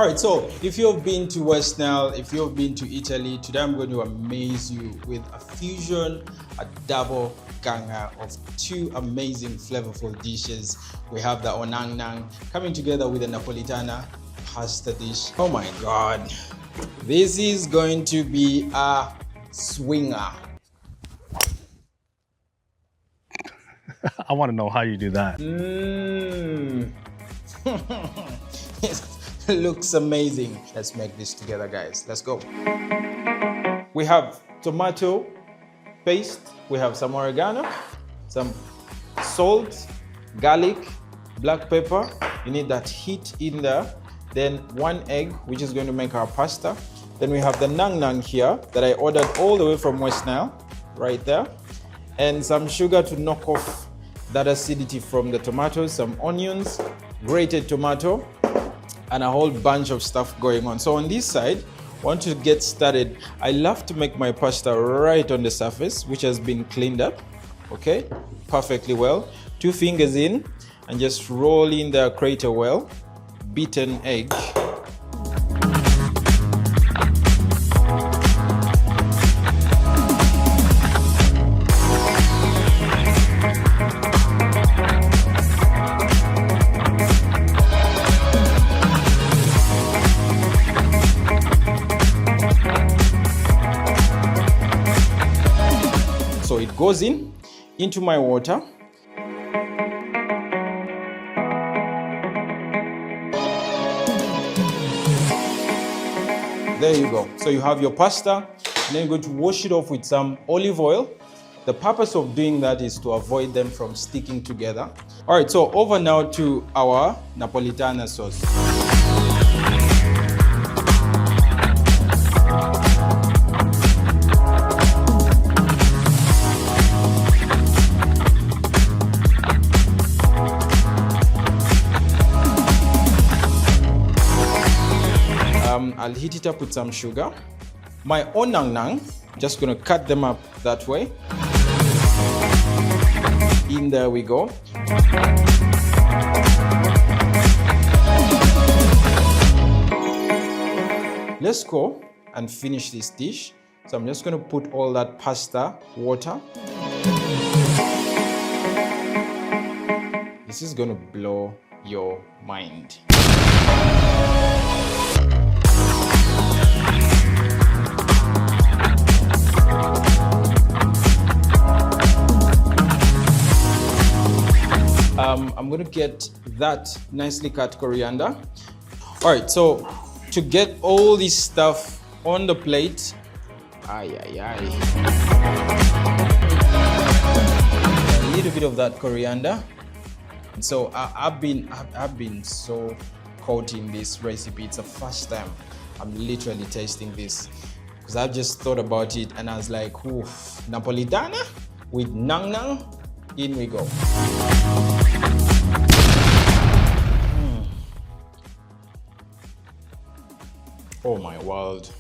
All right, so if you've been to West Nile, if you've been to Italy, today I'm going to amaze you with a fusion, a double ganger of two amazing flavorful dishes. We have the Nangnag coming together with a Napolitana pasta dish. Oh my God, this is going to be a swinger. I want to know how you do that. It looks amazing. Let's make this together, guys. Let's go. We have tomato paste. We have some oregano, some salt, garlic, black pepper. You need that heat in there. Then 1 egg, which is going to make our pasta. Then we have the Nangnag here that I ordered all the way from West Nile, right there. And some sugar to knock off that acidity from the tomatoes, some onions, grated tomato, and a whole bunch of stuff going on. So on this side, once you get started, I love to make my pasta right on the surface, which has been cleaned up, okay, perfectly well. 2 fingers in, and just roll in the crater well, beaten egg. So it goes into my water. There you go. So you have your pasta, and then you're going to wash it off with some olive oil. The purpose of doing that is to avoid them from sticking together. All right, so over now to our Napolitana sauce. I'll heat it up with some sugar. My own Nangnag, just gonna cut them up that way. In there we go. Let's go and finish this dish. So I'm just gonna put all that pasta water. This is gonna blow your mind. I'm gonna get that nicely cut coriander. All right, so to get all this stuff on the plate, a little bit of that coriander. And so I've been so caught in this recipe. It's the first time I'm literally tasting this, because I've just thought about it and I was like, oof, Napolitana with Nangnag, in we go. Oh my world.